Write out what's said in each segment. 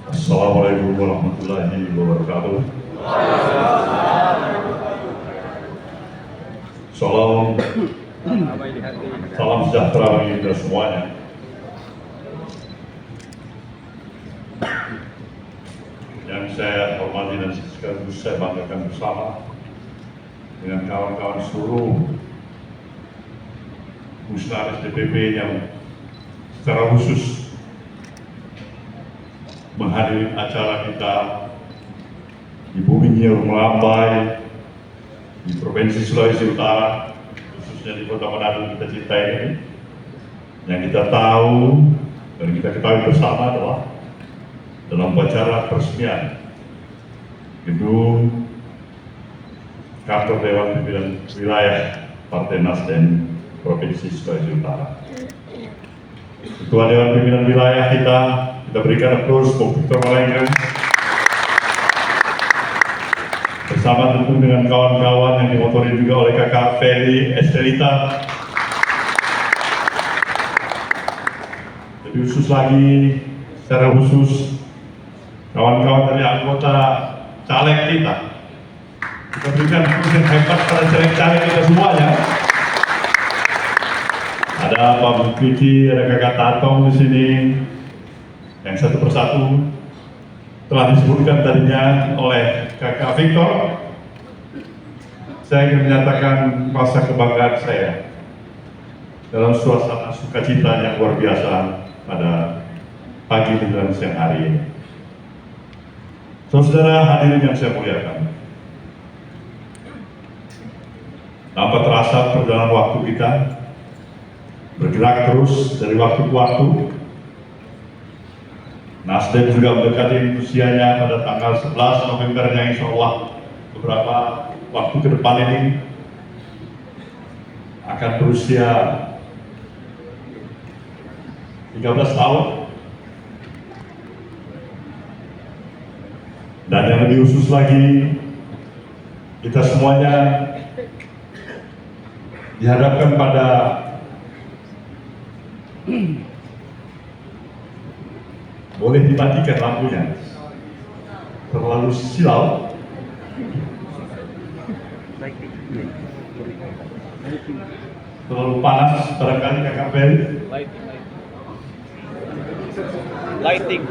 Assalamualaikum warahmatullahi wabarakatuh. Salam, salam sejahtera bagi kita semuanya. Yang saya hormati dan sekaligus saya banggakan bersama dengan kawan-kawan seluruh Musnaris DPP yang secara khusus menghadiri acara kita di Bumi Nyiur Melambai, di Provinsi Sulawesi Utara, khususnya di Kota Manado kita cintai ini. Yang kita tahu dan kita ketahui bersama adalah dalam upacara peresmian gedung kantor Dewan Pimpinan Wilayah Partai Nasdem Provinsi Sulawesi Utara. Ketua Dewan Pimpinan Wilayah kita berikan aplaus untuk Victor Malenggang bersama tentu dengan kawan-kawan yang dimotori juga oleh kakak Feli Estelita. Lebih khusus lagi, secara khusus kawan-kawan dari anggota caleg kita berikan aplaus yang hebat pada caleg-caleg kita semuanya. Ada Pak Bukiti, ada kakak Tatong di sini, yang satu persatu telah disebutkan tadinya oleh kakak Victor. Saya ingin menyatakan rasa kebanggaan saya dalam suasana sukacita yang luar biasa pada pagi menjelang siang hari ini. Saudara hadirin yang saya muliakan, tanpa terasa perjalanan waktu kita bergerak terus dari waktu ke waktu. Nasdem juga mendekati usianya pada tanggal 11 November yang insya Allah beberapa waktu ke depan ini akan berusia 13 tahun. Dan yang lebih khusus lagi, kita semuanya dihadapkan pada boleh dimatikan lampunya, terlalu silau, terlalu panas barangkali kakak Bel. Lighting.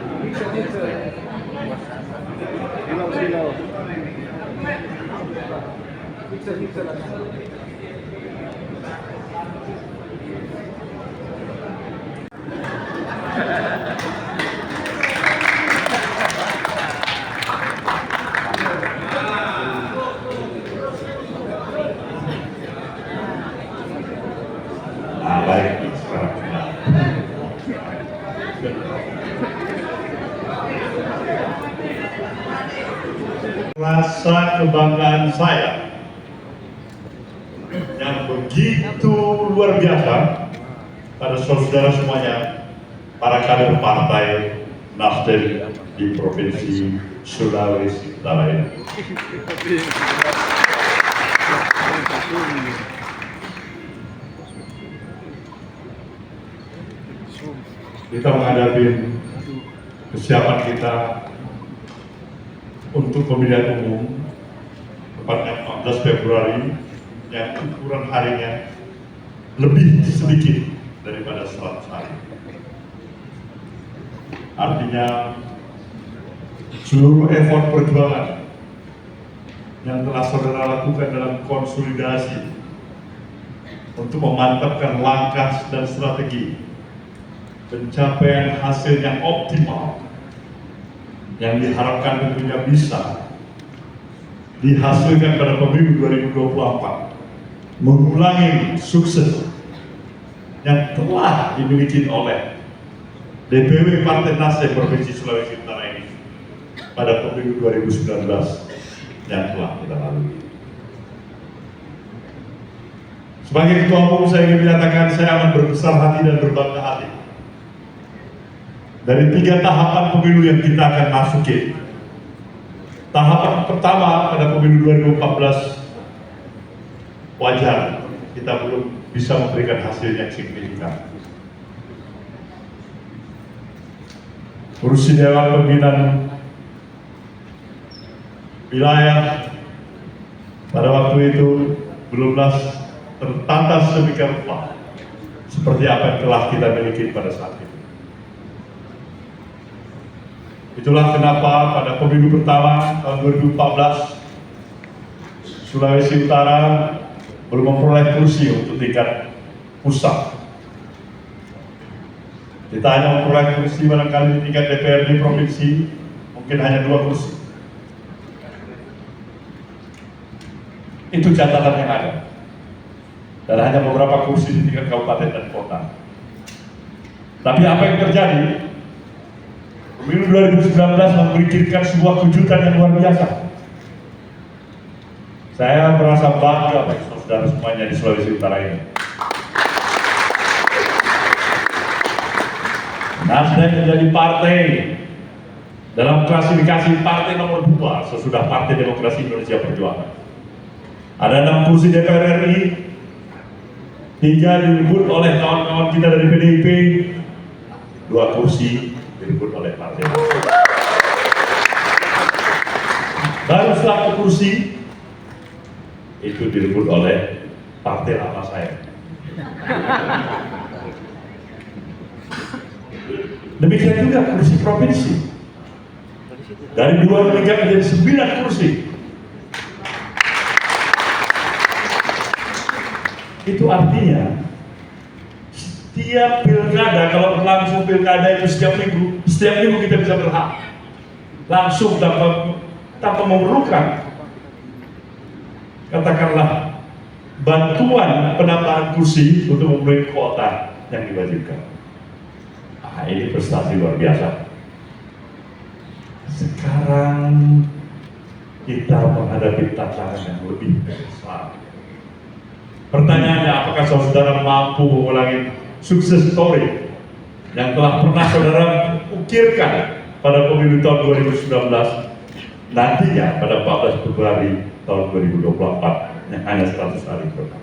Baik, sekarang sudah. Rasa kebanggaan saya yang begitu luar biasa pada saudara semuanya, para kader partai Nasdem di Provinsi Sulawesi Utara ini. Kita menghadapi kesiapan kita untuk pemilihan umum tepatnya 14 Februari yang ukuran harinya lebih sedikit daripada 100 hari. Artinya seluruh effort perjuangan yang telah saudara lakukan dalam konsolidasi untuk memantapkan langkah dan strategi pencapaian hasil yang optimal yang diharapkan tentunya bisa dihasilkan pada pemilu 2024, mengulangi sukses yang telah dimiliki oleh DPW Partai Nasdem Provinsi Sulawesi Utara ini pada pemilu 2019 yang telah kita lalui. Sebagai Ketua Umum, saya ingin menyatakan saya amat berbesar hati dan berbangga hati dari 3 tahapan pemilu yang kita akan masuki. Tahapan pertama pada pemilu 2014 wajar kita belum bisa memberikan hasil yang signifikan. kursi Dewan Pimpinan Wilayah pada waktu itu belumlah tertata sedemikian rupa seperti apa yang telah kita miliki pada saat itu. Itulah kenapa pada pemilu pertama tahun 2014 Sulawesi Utara belum memperoleh kursi untuk tingkat pusat. Kita hanya memperoleh kursi barangkali di tingkat DPRD provinsi, mungkin hanya 2 kursi. Itu catatan yang ada. Dan hanya beberapa kursi di tingkat kabupaten dan kota. Tapi apa yang terjadi? Pemilu 2019 memberikan sebuah kejutan yang luar biasa. Saya merasa bangga bagi saudara semuanya di Sulawesi Utara ini. Nasdem menjadi partai dalam klasifikasi partai nomor 2 sesudah Partai Demokrasi Indonesia Perjuangan. Ada 6 kursi DPR RI, 3 direbut oleh kawan-kawan kita dari PDIP, 2 kursi direbut oleh Partai Demokrat. Baru 1 kursi itu direbut oleh partai lama saya. Demikian juga kursi provinsi. Dari 2 meningkat menjadi 9 kursi. Itu artinya setiap pilkada, kalau berlangsung pilkada itu setiap minggu kita bisa berhak langsung tanpa memerlukan katakanlah bantuan penambahan kursi untuk memenuhi kuota yang diwajibkan. Ini prestasi luar biasa. Sekarang kita menghadapi tantangan yang lebih besar. Pertanyaannya, apakah saudara mampu mengulangi sukses story yang telah pernah saudara ukirkan pada pemilu tahun 2019 nantinya pada 14 Februari tahun 2024 yang hanya 100 hari program.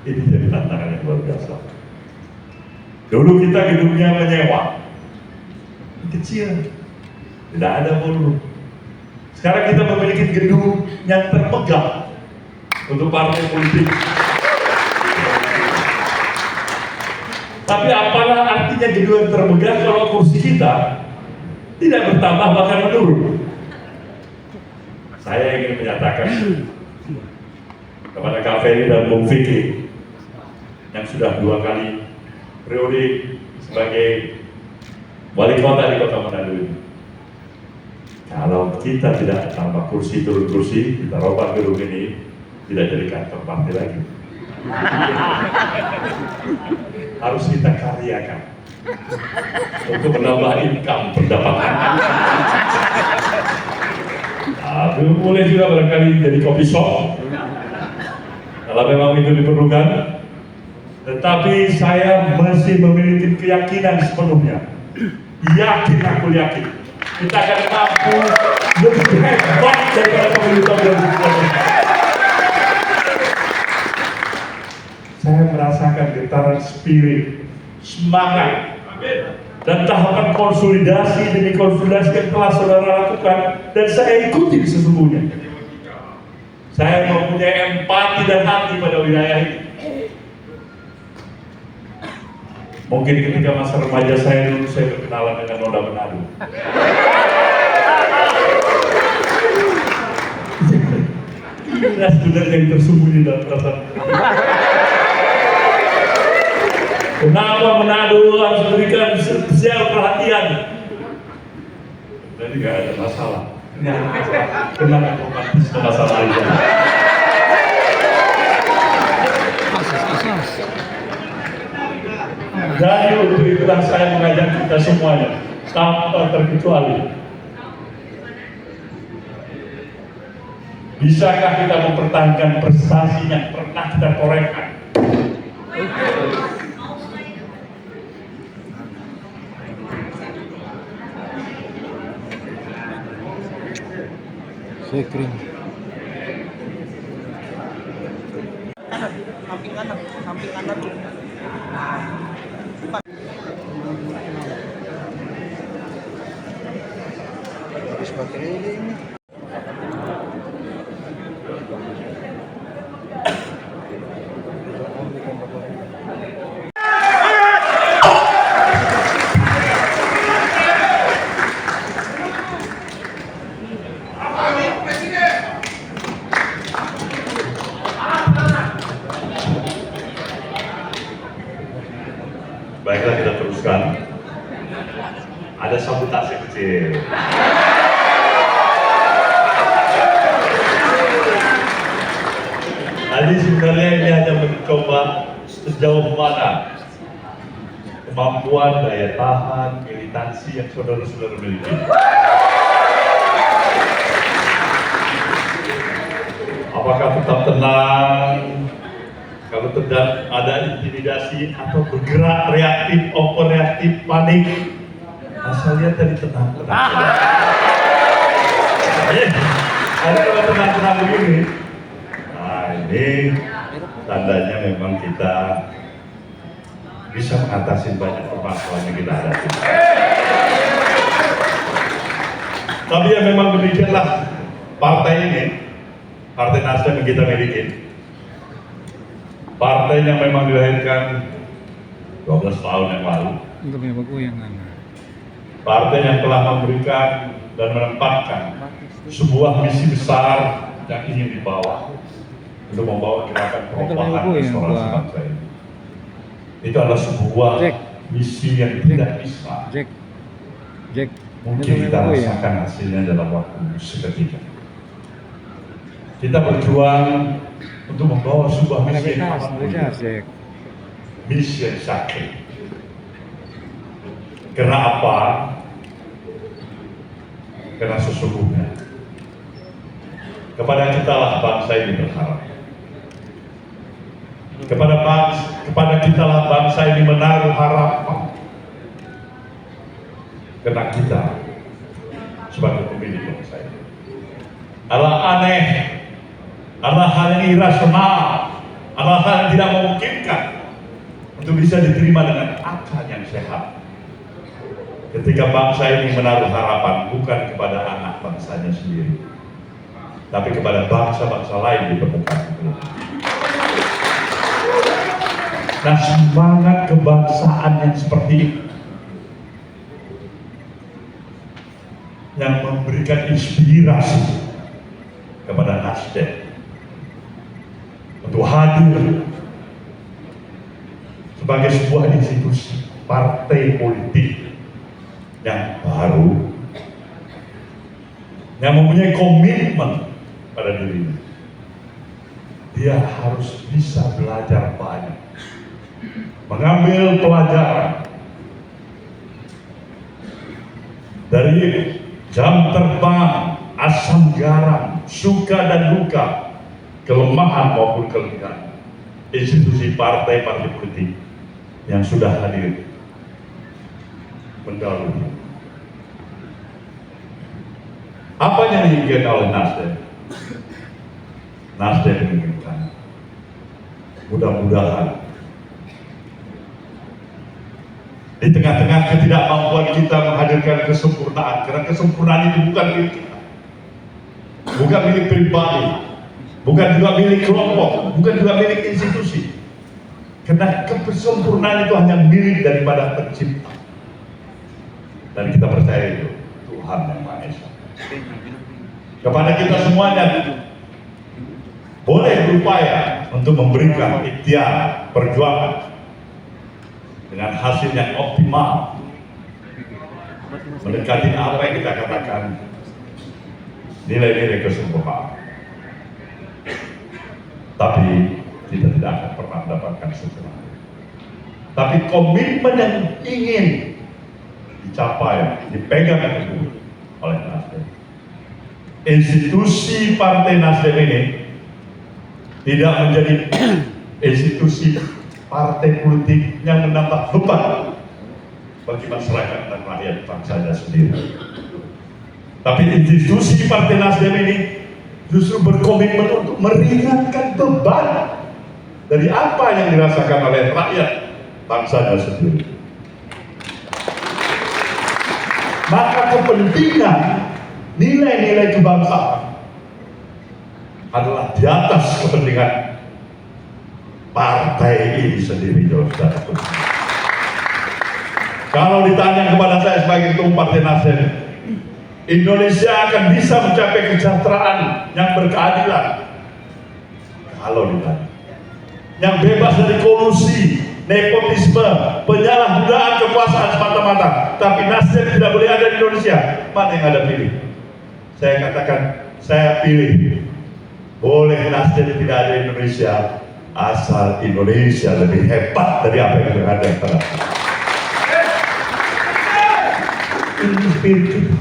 Ini jadi tantangan yang luar biasa. Dulu kita gedungnya menyewa, kecil, tidak ada volume. Sekarang kita memiliki gedung yang termegah untuk partai politik. Tapi apalah artinya gedung yang termegah kalau kursi kita tidak bertambah bahkan menurun? Saya ingin menyatakan kepada Kak Ferry dan Bung Vicky yang sudah 2 kali periode sebagai wali kota di Kota Manado ini. Kalau kita tidak tambah kursi turun kursi, kita rombak gedung ini, tidak jadi kantor partai lagi. Harus kita karyakan untuk menambah income pendapatan. Nah, boleh juga barangkali jadi kopi shop kalau memang itu diperlukan. Tetapi saya masih memiliki keyakinan sepenuhnya. Aku yakin kita akan mampu lebih hebat daripada pemilu tahun 2019. Saya merasakan getaran spirit, semangat, dan tahapan konsolidasi demi konsolidasi yang telah saudara lakukan dan saya ikuti sesungguhnya. Saya mempunyai empati dan hati pada wilayah ini. Mungkin ketika masa remaja saya dulu saya berkenalan dengan Noda Manado. Inilah sebenarnya yang tersembunyi dalam perasaan. Kenapa Manado harus berikan spesial perhatian? Jadi nggak ada masalah. Ini ada masalah. Kenapa romantis masalah itu? Jadi untuk itulah saya mengajak kita semuanya tanpa terkecuali. Bisakah kita mempertahankan prestasi yang pernah kita torehkan? Sekring. Samping kanan. Baiklah, kita teruskan. Ada sabotase kecil. Jadi sebenarnya ini hanya mencoba sejauh mana kemampuan, daya tahan, militansi yang saudara-saudara miliki. Apakah tetap tenang? Kalau tidak ada intimidasi atau bergerak reaktif, overreaktif, panik, saya lihat tadi tenang-tenang. Ada kalau tenang-tenang begini, nah ini tandanya memang kita bisa mengatasi banyak permasalahan yang kita hadapi. Tapi ya memang demikianlah partai ini, Partai Nasdem yang kita miliki. Partai yang memang dilahirkan 12 tahun yang lalu. Partai yang telah memberikan dan menempatkan sebuah misi besar yang ingin dibawa untuk membawa gerakan perubahan restorasi bangsa ini. Itu adalah sebuah misi yang tidak bisa mungkin kita rasakan hasilnya dalam waktu seketika. Kita berjuang untuk membawa sebuah misi yang amat mulia, misi yang sakit. Karena apa? Karena sesungguhnya kepada kita lah bangsa ini berharap. Kepada kita lah bangsa ini menaruh harapan. Karena kita sebagai pemilik bangsa ini. Adalah aneh, adalah hal yang irasional, adalah hal yang tidak memungkinkan untuk bisa diterima dengan akal yang sehat. Ketika bangsa ini menaruh harapan bukan kepada anak bangsanya sendiri, tapi kepada bangsa-bangsa lain di permukaan bumi. Nah, semangat kebangsaan yang seperti ini yang memberikan inspirasi kepada Nasdem untuk hadir sebagai sebuah institusi partai politik yang baru, yang mempunyai komitmen pada dirinya. Dia harus bisa belajar banyak, mengambil pelajaran dari jam terbang, asam garam, suka dan luka, kelemahan maupun kelebihan institusi partai-partai politik yang sudah hadir mendahului. Apa yang diinginkan oleh Nasdem? Nasdem menginginkan mudah-mudahan di tengah-tengah ketidakmampuan kita menghadirkan kesempurnaan, karena kesempurnaan itu bukan milik kita, bukan milik pribadi, bukan juga milik kelompok, bukan juga milik institusi, karena kesempurnaan itu hanya milik daripada Pencipta. Dan kita percaya itu Tuhan yang Maha Esa. Kepada kita semuanya boleh berupaya untuk memberikan ikhtiar perjuangan dengan hasil yang optimal, mendekati apa yang kita katakan nilai-nilai kesempurnaan. Tapi kita tidak akan pernah mendapatkan sempurna. Tapi komitmen yang ingin dicapai, dipegang teguh oleh Nasdem. Institusi Partai Nasdem ini tidak menjadi institusi partai politik yang menambah beban bagi masyarakat dan rakyat bangsanya sendiri. Tapi institusi Partai Nasdem ini justru berkomitmen untuk meringankan beban dari apa yang dirasakan oleh rakyat bangsanya sendiri. Maka kepentingan nilai-nilai kebangsaan adalah di atas kepentingan partai ini sendiri, saudara. Kalau ditanya kepada saya sebagai ketua Partai Nasdem, Indonesia akan bisa mencapai kesejahteraan yang berkeadilan kalau ditanya, yang bebas dari kolusi, nepotisme, penyalahgunaan kekuasaan semata-mata. Tapi Nasdem tidak boleh ada di Indonesia. Mana yang Anda pilih? Saya katakan, saya pilih. Boleh Nasdem tidak ada di Indonesia, asal Indonesia lebih hebat dari apa yang ada sekarang. Ini spirit kita.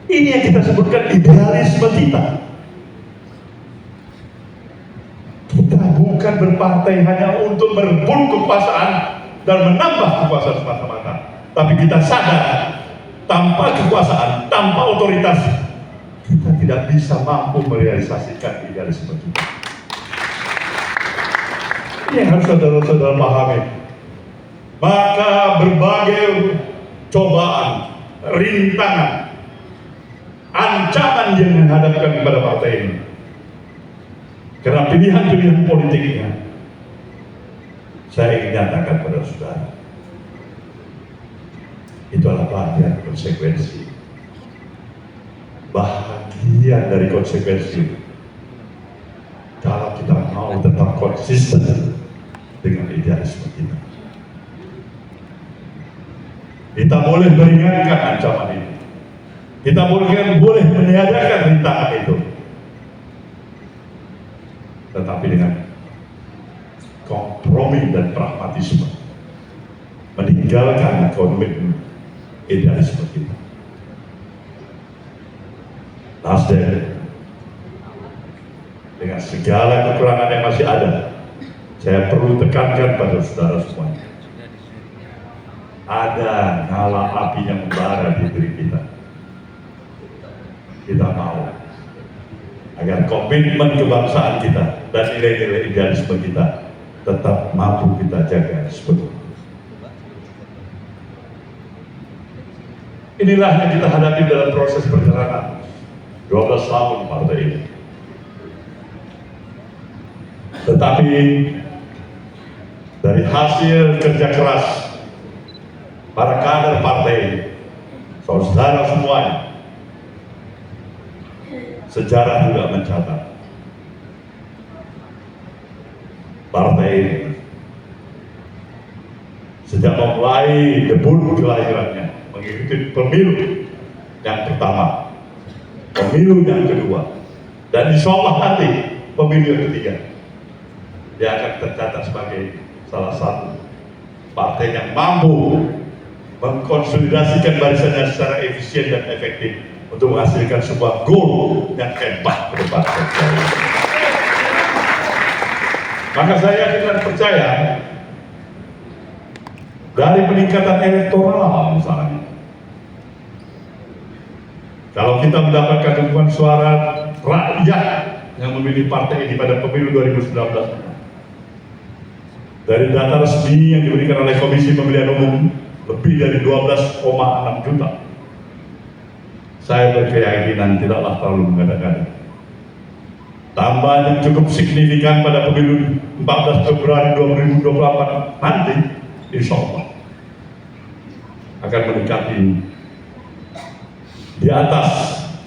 Ini yang kita sebutkan idealisme kita. Kita bukan berpartai hanya untuk merebut kekuasaan dan menambah kekuasaan semata-mata, tapi kita sadar tanpa kekuasaan, tanpa otoritas, kita tidak bisa mampu merealisasikan idealisme kita. Ini yang harus saudara-saudara pahami. Maka berbagai cobaan, rintangan, ancaman yang menghadapkan kepada partai ini, karena pilihan-pilihan politiknya, saya ingin nyatakan pada saudara, itu adalah bagian konsekuensi. Bahagian dari konsekuensi kalau kita mau tetap konsisten dengan idealisme kita. Kita boleh meringankan ancaman ini. Kita boleh meniadakan rintangan itu. Tetapi dengan kompromi dan pragmatisme, meninggalkan komitmen idealisme kita. Nasdem dengan segala kekurangan yang masih ada, saya perlu tekankan pada saudara semuanya, ada nyala api yang membara di diri kita. Kita mau agar komitmen kebangsaan kita dan nilai-nilai idealisme kita tetap mampu kita jaga sepenuhnya. Inilah yang kita hadapi dalam proses perjalanan 12 tahun partai ini. Tetapi dari hasil kerja keras para kader partai ini, saudara semuanya, sejarah juga mencatat partai ini sejak memulai debut kelahirannya mengikuti pemilu yang pertama, pemilu yang kedua, dan insyaallah nanti pemilu yang ketiga, dia akan tercatat sebagai salah satu partai yang mampu mengkonsolidasikan barisannya secara efisien dan efektif untuk menghasilkan sebuah gol yang hebat ke depan. Maka saya yakin dan percaya dari peningkatan elektoral misalnya, kalau kita mendapatkan dukungan suara rakyat yang memilih partai ini pada pemilu 2019, dari data resmi yang diberikan oleh Komisi Pemilihan Umum, lebih dari 12,6 juta. Saya berkeyakinan tidaklah terlalu mengada-ngada. Tambahan yang cukup signifikan pada pemilu 14 Februari 2024 nanti, insya Allah akan mendekati di atas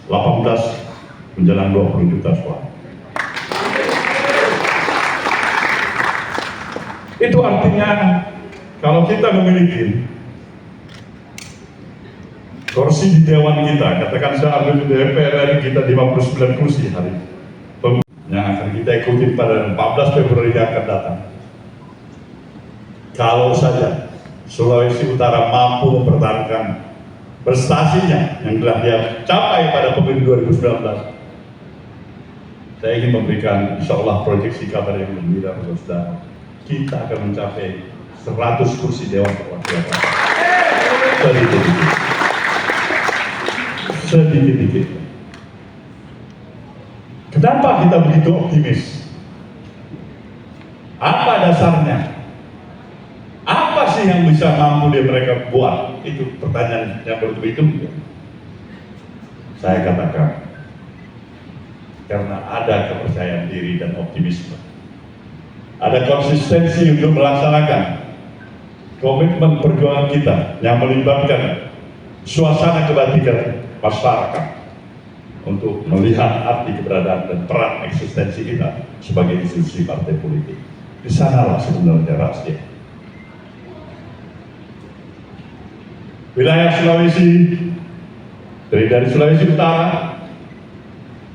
18 menjelang 20 juta suara. Itu artinya kalau kita memiliki kursi di Dewan kita, katakan saya ambil di DPR kita 59 kursi hari ini, yang akan kita ikuti pada 14 Februari yang akan datang. Kalau saja Sulawesi Utara mampu mempertahankan prestasinya yang telah dia capai pada pemilu 2019, saya ingin memberikan insya Allah proyeksi kabar yang gembira pada saudara. Kita akan mencapai 100 kursi Dewan Perwakilan Rakyat. Sedikit-sedikit. Kenapa kita begitu optimis? Apa dasarnya? Apa sih yang bisa mampu mereka buat? Itu pertanyaan yang bertubi-tubi. saya katakan, karena ada kepercayaan diri dan optimisme, ada konsistensi untuk melaksanakan komitmen perjuangan kita yang melibatkan suasana kebatinan masyarakat untuk melihat arti keberadaan dan peran eksistensi kita sebagai institusi partai politik. Di sanalah sebenarnya rahasia. Wilayah Sulawesi, dari Sulawesi Utara,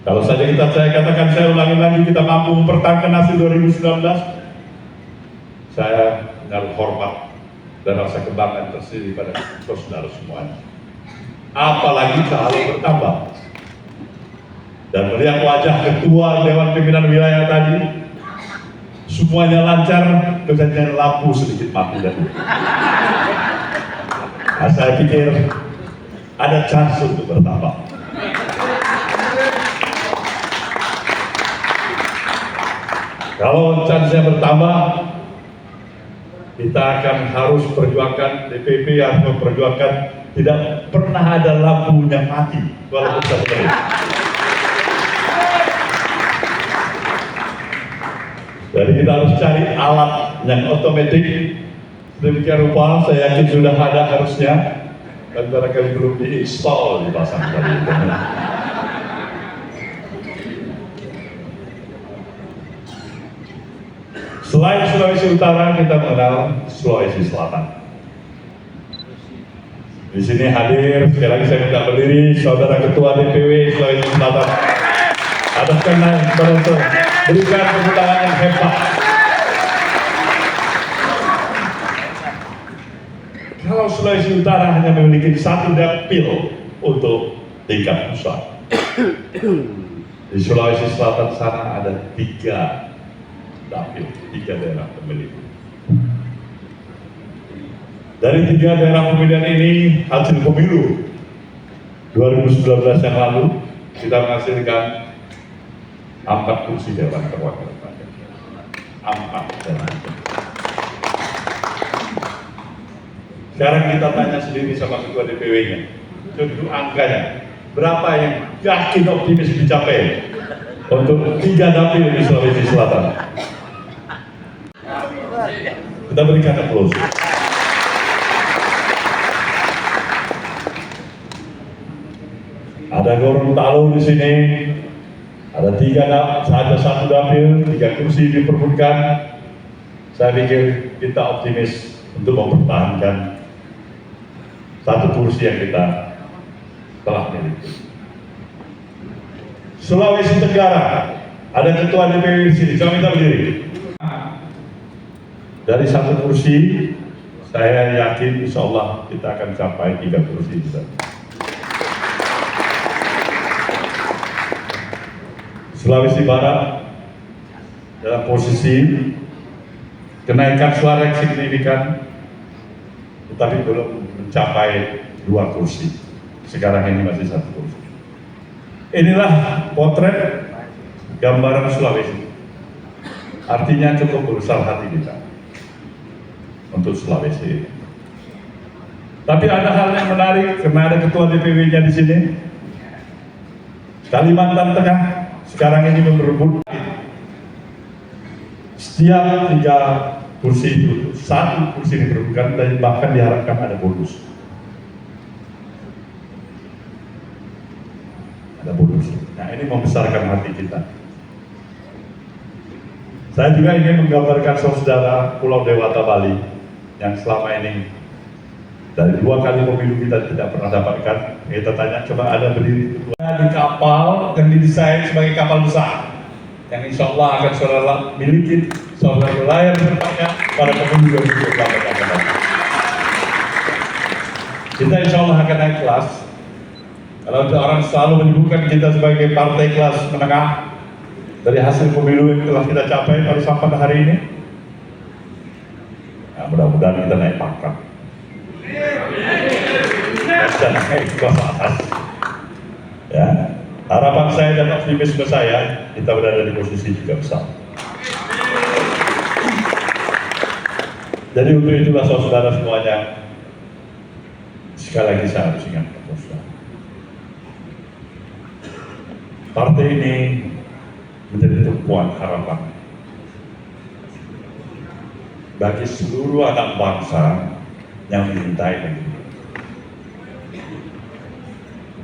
kalau saja saya katakan, saya ulangi lagi, kita mampu mempertahankan hasil 2019, saya menaruh hormat dan rasa kebanggaan tersendiri pada saudara semuanya. Apalagi kalau bertambah. Dan melihat wajah ketua Dewan Pimpinan Wilayah tadi, semuanya lancar, kemudian lampu sedikit mati tadi. Nah, saya pikir ada chance untuk bertambah. Kalau chance-nya bertambah, kita akan harus perjuangkan, DPP harus memperjuangkan tidak pernah ada lampu yang mati walaupun satu menit. Jadi kita harus cari alat yang otomatis demikian rupa, saya yakin sudah ada harusnya, dan barangkali belum diinstal, dipasang tadi. Selain Sulawesi Utara, kita mengenal Sulawesi Selatan. Di sini hadir, sekali lagi saya minta berdiri, Saudara Ketua DPW Sulawesi Selatan. Hadapkan naik, penonton, berikan tepuk tangan yang hebat. Kalau Sulawesi Utara hanya memiliki satu dapil untuk tingkat pusat, di Sulawesi Selatan sana ada 3 dapil, 3 daerah pemilihan. Dari 3 daerah pemilihan ini, hasil pemilu 2019 yang lalu, kita menghasilkan 4 kursi Dewan Perwakilan Rakyat. 4 daerah. Sekarang kita tanya sendiri sama ketua DPW-nya, untuk angkanya, berapa yang yakin optimis dicapai untuk 3 dapil di Sulawesi Selatan? Kita berikan aplaus. Ada Gorontalo di sini, ada 1 dapil, 3 kursi diperbutkan. Saya pikir kita optimis untuk mempertahankan 1 kursi yang kita telah miliki. Sulawesi Tenggara, ada ketua DPW di sini, saya minta berdiri. Dari 1 kursi, saya yakin insya Allah kita akan capai 3 kursi juga. Sulawesi Barat dalam posisi kenaikan suara yang signifikan, tetapi belum mencapai 2 kursi. Sekarang ini masih 1 kursi. Inilah potret gambaran Sulawesi. Artinya cukup besar hati kita untuk Sulawesi. Tapi ada hal yang menarik karena ada ketua DPW-nya di sini. Kalimantan Tengah sekarang ini berebut setiap 3 kursi itu 1 kursi diperebutkan dan bahkan diharapkan ada bonus. Ada bonus. Nah, ini membesarkan hati kita. Saya juga ingin menggambarkan saudara Pulau Dewata Bali yang selama ini dari 2 kali pemilu kita tidak pernah dapatkan. Kita tanya, coba ada berdiri di kapal yang didesain sebagai kapal besar yang insya Allah akan saudara miliki, saudara layar bertanya pada pemilu 2024. Kita insya Allah akan naik kelas. Kalau orang selalu menyebutkan kita sebagai partai kelas menengah, dari hasil pemilu yang telah kita capai pada sampai hari ini, nah, mudah-mudahan kita naik pangkat dan naik kelas atas. Ya, harapan saya dan optimisme saya, kita berada di posisi 3 besar. Jadi untuk itulah saudara semuanya, sekali lagi saya harus ingatkan saudara, partai ini menjadi tumpuan harapan bagi seluruh anak bangsa yang mencintai negeri.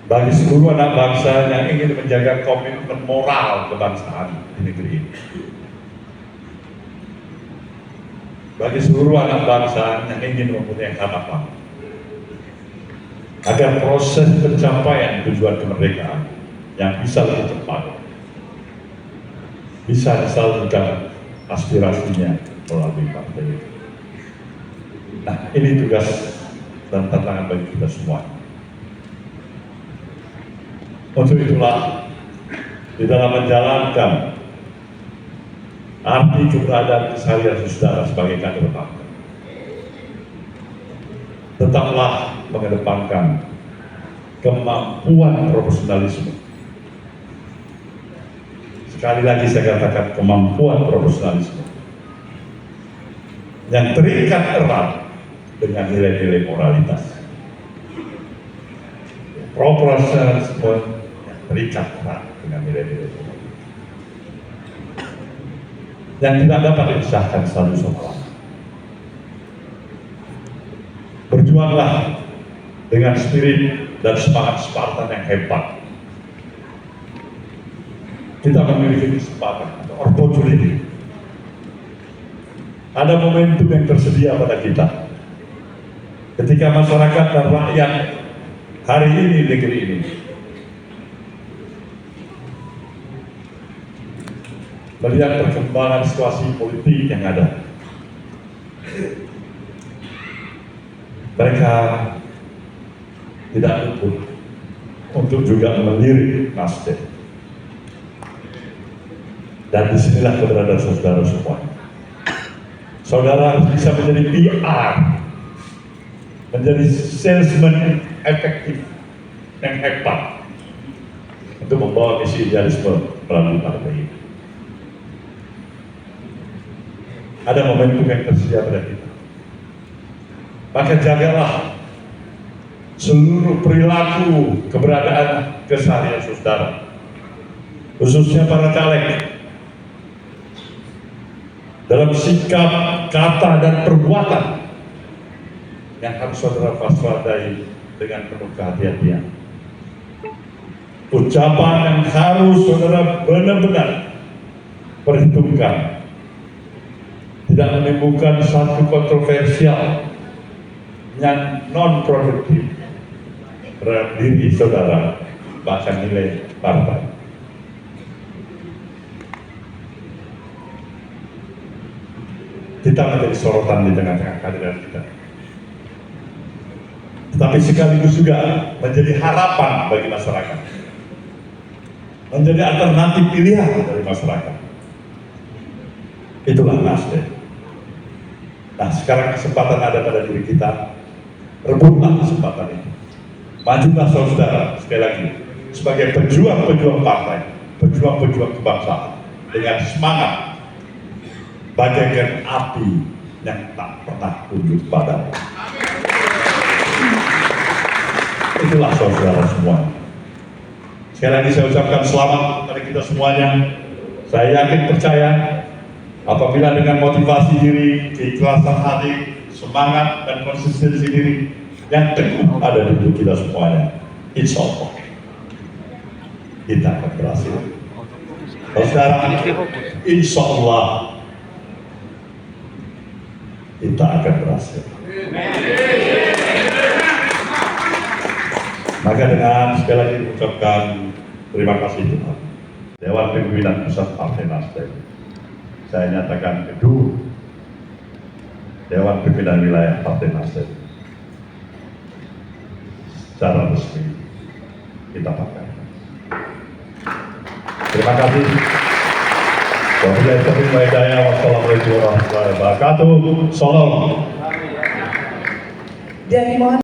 Bagi seluruh anak bangsa yang ingin menjaga komitmen moral kebangsaan di negeri ini. Bagi seluruh anak bangsa yang ingin mempunyai harapan agar proses pencapaian tujuan kemerdekaan yang bisa lebih cepat bisa disalurkan aspirasinya melalui partai itu. Nah, ini tugas dan tantangan bagi kita semua. Untuk itulah, di dalam menjalankan arti keberadaan keseharian saudara sebagai kader partai, tetaplah mengedepankan kemampuan profesionalisme. Sekali lagi saya katakan kemampuan profesionalisme yang terikat erat dengan nilai-nilai moralitas. Profesionalisme yang terikat erat dengan nilai-nilai moralitas yang tidak dapat dipisahkan satu sama lain. Berjuanglah dengan spirit dan semangat Spartan yang hebat. Kita memiliki kesempatan atau opportunity. Ada momentum yang tersedia pada kita. Ketika masyarakat dan rakyat hari ini negeri ini melihat perkembangan situasi politik yang ada, mereka tidak luput untuk juga melirik Nasdem. Dan disinilah keberadaan saudara semua. Saudara harus bisa menjadi PR, menjadi salesman efektif yang hebat untuk membawa misi idealisme melalui partai ini. Ada momentum yang tersedia pada kita. Maka jagalah seluruh perilaku keberadaan keseharian saudara, khususnya para caleg, dalam sikap, kata, dan perbuatan yang harus saudara waspadai dengan penuh kehati-hatian. Ucapan yang harus saudara benar-benar perhitungkan, tidak menimbulkan satu kontroversial yang non-produktif terhadap diri saudara, bahkan nilai partai. Kita menjadi sorotan di tengah-tengah kehadiran kita. Tetapi sekaligus juga menjadi harapan bagi masyarakat. Menjadi alternatif pilihan dari masyarakat. Itulah Nasdem. Nah, sekarang kesempatan ada pada diri kita. Rebutlah kesempatan itu. Majulah saudara, sekali lagi, sebagai pejuang-pejuang partai, pejuang-pejuang kebangsaan, dengan semangat bagaikan api yang tak pernah tunduk padam. Itulah saudara semua. Sekali lagi saya ucapkan selamat kepada kita semuanya. Saya yakin percaya apabila dengan motivasi diri, keikhlasan hati, semangat dan konsistensi diri yang teguh ada di tubuh kita semuanya, insya Allah kita akan berhasil. Saudara, insya Allah kita akan berhasil. Maka dengan sekali lagi mengucapkan terima kasih Tuhan. Dewan Pimpinan Pusat Partai Nasdem, saya nyatakan kedua Dewan Pimpinan Wilayah Partai Nasdem secara resmi kita pakai. Terima kasih. Wassalamualaikum warahmatullahi wabarakatuh. Salam. Dan mohon